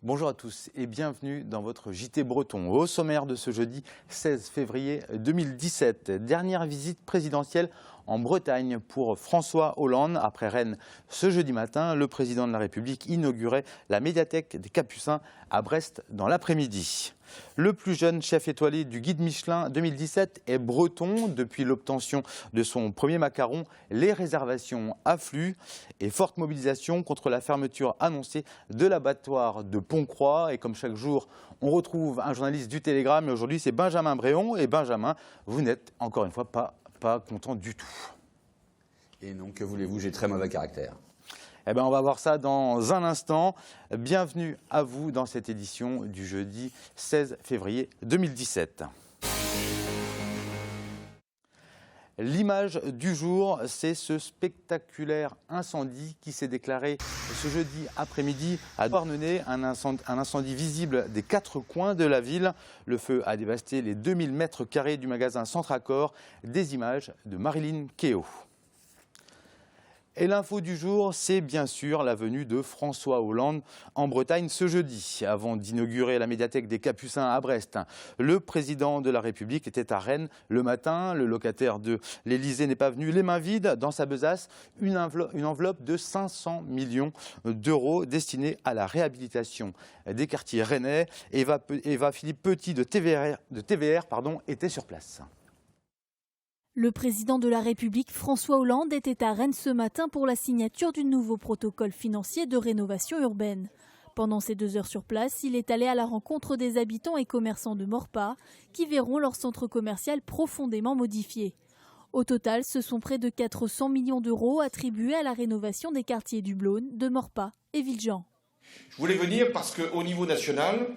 Bonjour à tous et bienvenue dans votre JT Breton. Au sommaire de ce jeudi 16 février 2017, dernière visite présidentielle en Bretagne pour François Hollande. Après Rennes, ce jeudi matin, le président de la République inaugurait la médiathèque des Capucins à Brest dans l'après-midi. Le plus jeune chef étoilé du guide Michelin 2017 est breton. Depuis l'obtention de son premier macaron, les réservations affluent et forte mobilisation contre la fermeture annoncée de l'abattoir de Pont-Croix. Et comme chaque jour, on retrouve un journaliste du Télégramme. Et aujourd'hui, c'est Benjamin Bréon. Et Benjamin, vous n'êtes encore une fois pas content du tout. Et non, que voulez-vous, j'ai très mauvais caractère. Eh bien, on va voir ça dans un instant. Bienvenue à vous dans cette édition du jeudi 16 février 2017. L'image du jour, c'est ce spectaculaire incendie qui s'est déclaré ce jeudi après-midi à Douarnenez, un incendie visible des quatre coins de la ville. Le feu a dévasté les 2000 mètres carrés du magasin Centracor. Des images de Marilyn Kéo. Et l'info du jour, c'est bien sûr la venue de François Hollande en Bretagne ce jeudi. Avant d'inaugurer la médiathèque des Capucins à Brest, le président de la République était à Rennes le matin. Le locataire de l'Élysée n'est pas venu les mains vides. Dans sa besace, une enveloppe de 500 millions d'euros destinée à la réhabilitation des quartiers rennais. Eva Philippe Petit de TVR était sur place. Le président de la République, François Hollande, était à Rennes ce matin pour la signature du nouveau protocole financier de rénovation urbaine. Pendant ces 2 heures sur place, il est allé à la rencontre des habitants et commerçants de Maurepas qui verront leur centre commercial profondément modifié. Au total, ce sont près de 400 millions d'euros attribués à la rénovation des quartiers du Blône, de Maurepas et Villejean. Je voulais venir parce qu'au niveau national,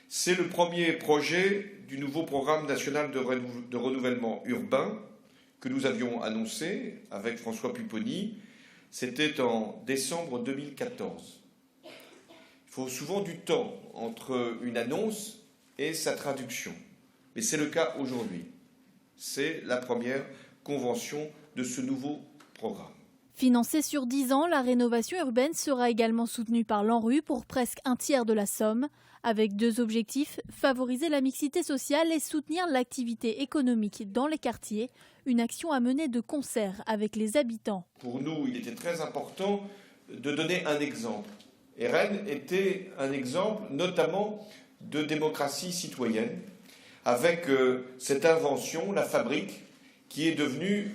c'est le premier projet du nouveau programme national de renouvellement urbain que nous avions annoncé avec François Pupponi. C'était en décembre 2014. Il faut souvent du temps entre une annonce et sa traduction. Mais c'est le cas aujourd'hui. C'est la première convention de ce nouveau programme. Financée sur 10 ans, la rénovation urbaine sera également soutenue par l'ANRU pour presque un tiers de la somme, avec 2 objectifs, favoriser la mixité sociale et soutenir l'activité économique dans les quartiers, une action à mener de concert avec les habitants. Pour nous, il était très important de donner un exemple. Et Rennes était un exemple notamment de démocratie citoyenne, avec cette invention, la fabrique, qui est devenue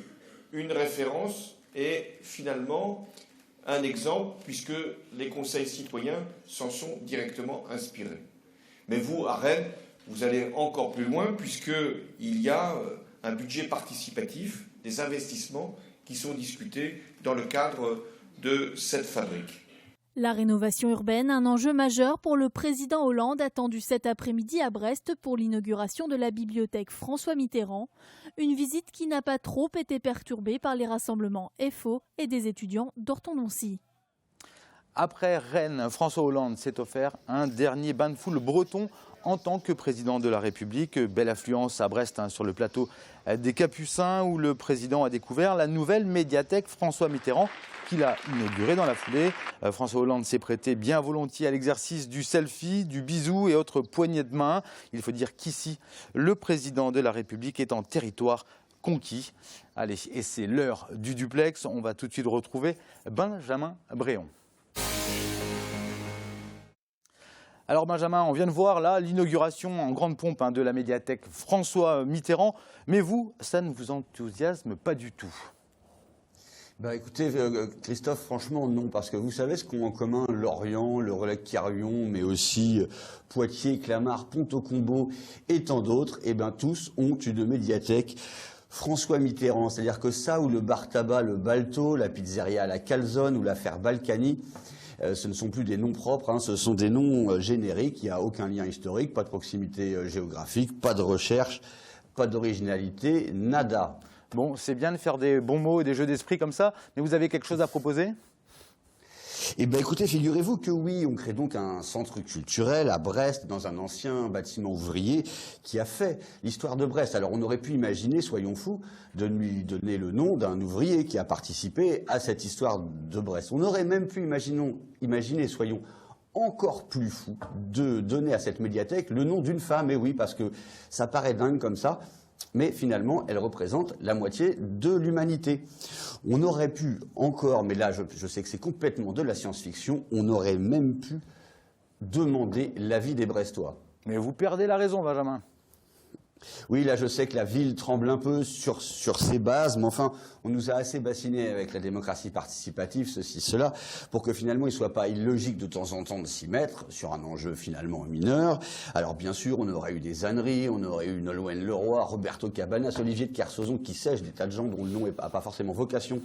une référence et finalement un exemple, puisque les conseils citoyens s'en sont directement inspirés. Mais vous, à Rennes, vous allez encore plus loin, puisqu'il y a un budget participatif, des investissements qui sont discutés dans le cadre de cette fabrique. La rénovation urbaine, un enjeu majeur pour le président Hollande, attendu cet après-midi à Brest pour l'inauguration de la bibliothèque François Mitterrand. Une visite qui n'a pas trop été perturbée par les rassemblements FO et des étudiants d'orthodontie. Après Rennes, François Hollande s'est offert un dernier bain de foule breton en tant que président de la République. Belle affluence à Brest sur le plateau des Capucins où le président a découvert la nouvelle médiathèque François Mitterrand qu'il a inaugurée dans la foulée. François Hollande s'est prêté bien volontiers à l'exercice du selfie, du bisou et autres poignées de main. Il faut dire qu'ici, le président de la République est en territoire conquis. Allez, et c'est l'heure du duplex. On va tout de suite retrouver Benjamin Bréon. Alors Benjamin, on vient de voir là l'inauguration en grande pompe de la médiathèque François Mitterrand, mais vous, ça ne vous enthousiasme pas du tout. Écoutez, Christophe, franchement non, parce que vous savez ce qu'ont en commun Lorient, le Relecq-Carrion, mais aussi Poitiers, Clamart, Pont-au-Combo et tant d'autres, tous ont une médiathèque François Mitterrand. C'est-à-dire que ça, ou le bar tabac, le Balto, la pizzeria à la Calzone ou l'affaire Balkany, ce ne sont plus des noms propres, ce sont des noms génériques, il n'y a aucun lien historique, pas de proximité géographique, pas de recherche, pas d'originalité, nada. Bon, c'est bien de faire des bons mots et des jeux d'esprit comme ça, mais vous avez quelque chose à proposer ? Écoutez, figurez-vous que oui, on crée donc un centre culturel à Brest, dans un ancien bâtiment ouvrier qui a fait l'histoire de Brest. Alors on aurait pu imaginer, soyons fous, de lui donner le nom d'un ouvrier qui a participé à cette histoire de Brest. On aurait même pu imaginer, soyons encore plus fou de donner à cette médiathèque le nom d'une femme. Et oui, parce que ça paraît dingue comme ça, mais finalement, elle représente la moitié de l'humanité. On aurait pu encore, mais là, je sais que c'est complètement de la science-fiction, on aurait même pu demander l'avis des Brestois. Mais vous perdez la raison, Benjamin. Oui, là, je sais que la ville tremble un peu sur ses bases, mais enfin, on nous a assez bassinés avec la démocratie participative, ceci, cela, pour que finalement, il ne soit pas illogique de temps en temps de s'y mettre sur un enjeu finalement mineur. Alors, bien sûr, on aurait eu des âneries, on aurait eu Nolwenn Leroy, Roberto Cabanas, Olivier de Kersauzon, qui sèche des tas de gens dont le nom n'a pas forcément vocation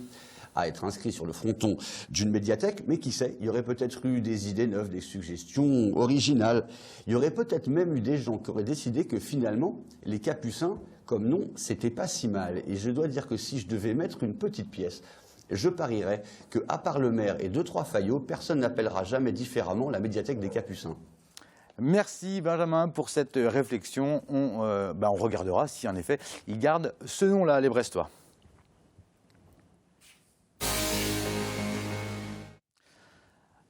à être inscrit sur le fronton d'une médiathèque, mais qui sait, il y aurait peut-être eu des idées neuves, des suggestions originales. Il y aurait peut-être même eu des gens qui auraient décidé que finalement, les Capucins, comme nom, c'était pas si mal. Et je dois dire que si je devais mettre une petite pièce, je parierais qu'à part le maire et 2-3 faillots, personne n'appellera jamais différemment la médiathèque des Capucins. Merci Benjamin pour cette réflexion. On regardera si en effet ils gardent ce nom-là, les Brestois.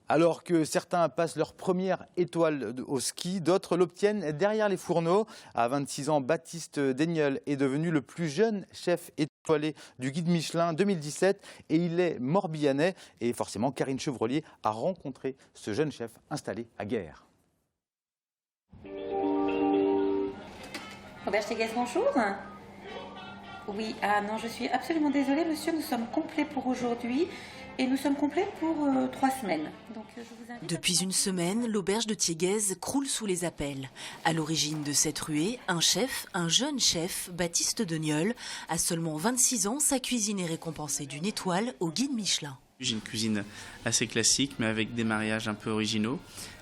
Alors que certains passent leur première étoile au ski, d'autres l'obtiennent derrière les fourneaux. À 26 ans, Baptiste Daignol est devenu le plus jeune chef étoilé du guide Michelin 2017 et il est morbihanais. Et forcément, Karine Chevrolier a rencontré ce jeune chef installé à Guères. Robert Cheguès, bonjour. Oui, ah non, je suis absolument désolée, monsieur, nous sommes complets pour aujourd'hui. Et nous sommes complets pour 3 semaines. Donc, je vous invite. Depuis une semaine, l'auberge de Thiéguez croule sous les appels. À l'origine de cette ruée, un jeune chef, Baptiste Daignol, à seulement 26 ans, sa cuisine est récompensée d'une étoile au guide Michelin. J'ai une cuisine assez classique, mais avec des mariages un peu originaux.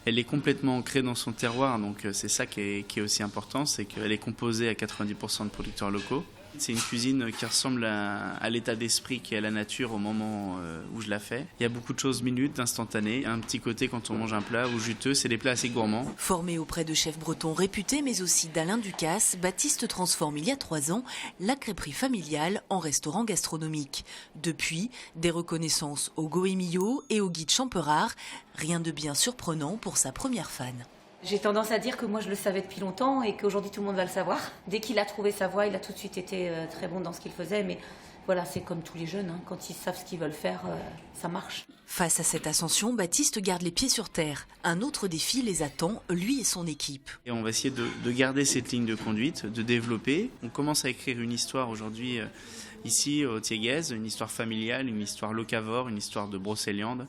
Elle est complètement ancrée dans son terroir, donc c'est ça qui est aussi important, c'est qu'elle est composée à 90% de producteurs locaux. C'est une cuisine qui ressemble à l'état d'esprit qui est à la nature au moment où je la fais. Il y a beaucoup de choses minutes, instantanées. Un petit côté quand on mange un plat ou juteux, c'est des plats assez gourmands. Formé auprès de chefs bretons réputés, mais aussi d'Alain Ducasse, Baptiste transforme il y a 3 ans la crêperie familiale en restaurant gastronomique. Depuis, des reconnaissances au Goemio et au guide Champerard. Rien de bien surprenant pour sa première fan. J'ai tendance à dire que moi je le savais depuis longtemps et qu'aujourd'hui tout le monde va le savoir. Dès qu'il a trouvé sa voie, il a tout de suite été très bon dans ce qu'il faisait. Mais voilà, c'est comme tous les jeunes, hein. Quand ils savent ce qu'ils veulent faire, ça marche. Face à cette ascension, Baptiste garde les pieds sur terre. Un autre défi les attend, lui et son équipe. Et on va essayer de garder cette ligne de conduite, de développer. On commence à écrire une histoire aujourd'hui ici au Thiéguez, une histoire familiale, une histoire locavore, une histoire de Brocéliande.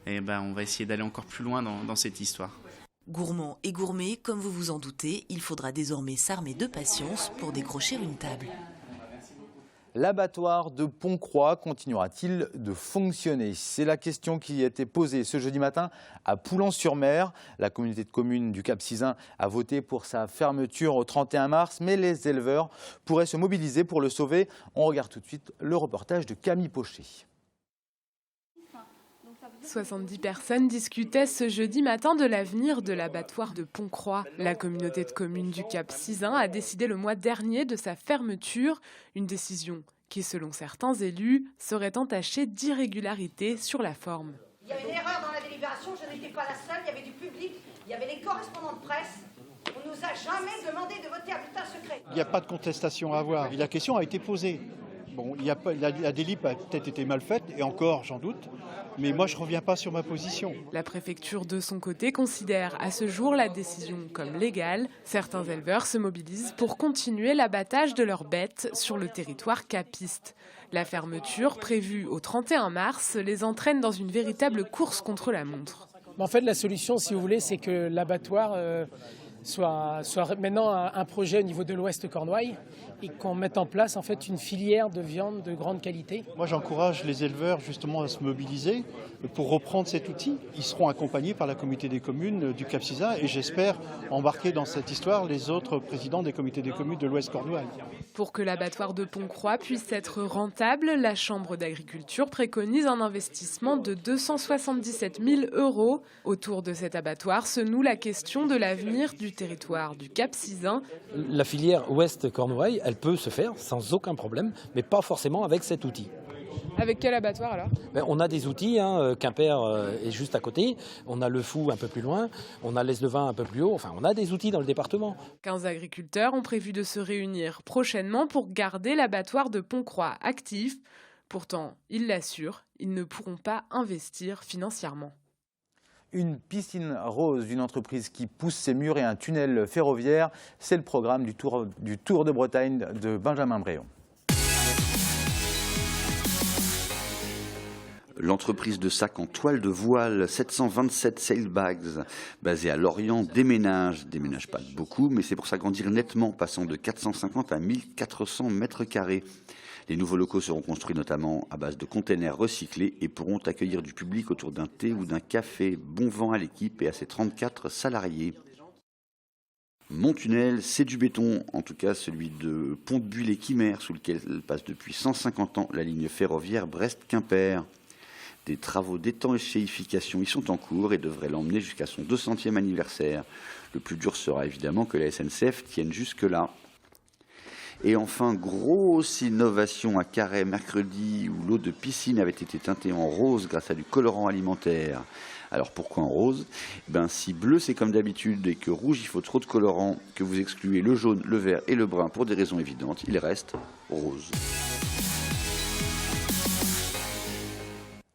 Et on va essayer d'aller encore plus loin dans cette histoire. Gourmand et gourmet, comme vous vous en doutez, il faudra désormais s'armer de patience pour décrocher une table. L'abattoir de Pont-Croix continuera-t-il de fonctionner? C'est la question qui a été posée ce jeudi matin à Poulan-sur-Mer. La communauté de communes du Cap-Sizun a voté pour sa fermeture au 31 mars, mais les éleveurs pourraient se mobiliser pour le sauver. On regarde tout de suite le reportage de Camille Pochet. 70 personnes discutaient ce jeudi matin de l'avenir de l'abattoir de Pont-Croix. La communauté de communes du Cap-Sizun a décidé le mois dernier de sa fermeture, une décision qui, selon certains élus, serait entachée d'irrégularités sur la forme. Il y avait une erreur dans la délibération, je n'étais pas la seule, il y avait du public, il y avait les correspondants de presse. On ne nous a jamais demandé de voter à bulletin secret. Il n'y a pas de contestation à avoir. La question a été posée. Bon, la délib a peut-être été mal faite, et encore, j'en doute, mais moi je ne reviens pas sur ma position. La préfecture, de son côté, considère à ce jour la décision comme légale. Certains éleveurs se mobilisent pour continuer l'abattage de leurs bêtes sur le territoire capiste. La fermeture, prévue au 31 mars, les entraîne dans une véritable course contre la montre. En fait, la solution, si vous voulez, c'est que l'abattoir soit maintenant un projet au niveau de l'Ouest Cornouailles et qu'on mette en place en fait une filière de viande de grande qualité. Moi, j'encourage les éleveurs justement à se mobiliser pour reprendre cet outil. Ils seront accompagnés par la communauté des communes du Cap-Sizun et j'espère embarquer dans cette histoire les autres présidents des comités des communes de l'Ouest Cornouailles. Pour que l'abattoir de Pont-Croix puisse être rentable, la Chambre d'agriculture préconise un investissement de 277 000 €. Autour de cet abattoir se noue la question de l'avenir du territoire du Cap-Sizun. La filière Ouest Cornouailles, elle peut se faire sans aucun problème, mais pas forcément avec cet outil. Avec quel abattoir alors? On a des outils, hein. Quimper est juste à côté, on a Le Fou un peu plus loin, on a l'Est-de-Vin un peu plus haut, enfin on a des outils dans le département. 15 agriculteurs ont prévu de se réunir prochainement pour garder l'abattoir de Pont-Croix actif. Pourtant, ils l'assurent, ils ne pourront pas investir financièrement. Une piscine rose d'une entreprise qui pousse ses murs et un tunnel ferroviaire, c'est le programme du Tour de Bretagne de Benjamin Bréon. L'entreprise de sacs en toile de voile 727 Sailbags, basée à Lorient, déménage pas beaucoup, mais c'est pour s'agrandir nettement, passant de 450 à 1400 mètres carrés. Les nouveaux locaux seront construits notamment à base de containers recyclés et pourront accueillir du public autour d'un thé ou d'un café. Bon vent à l'équipe et à ses 34 salariés. Mon tunnel, c'est du béton, en tout cas celui de Pont-de-Bulle et Quimère, sous lequel passe depuis 150 ans la ligne ferroviaire Brest-Quimper. Des travaux d'étanchéification y sont en cours et devraient l'emmener jusqu'à son 200e anniversaire. Le plus dur sera évidemment que la SNCF tienne jusque-là. Et enfin, grosse innovation à Carhaix mercredi, où l'eau de piscine avait été teintée en rose grâce à du colorant alimentaire. Alors pourquoi en rose? Si bleu c'est comme d'habitude et que rouge il faut trop de colorant, que vous excluez le jaune, le vert et le brun pour des raisons évidentes, il reste rose.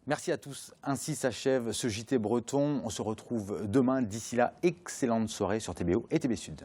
Merci à tous. Ainsi s'achève ce JT breton. On se retrouve demain. D'ici là, excellente soirée sur TBO et TB Sud.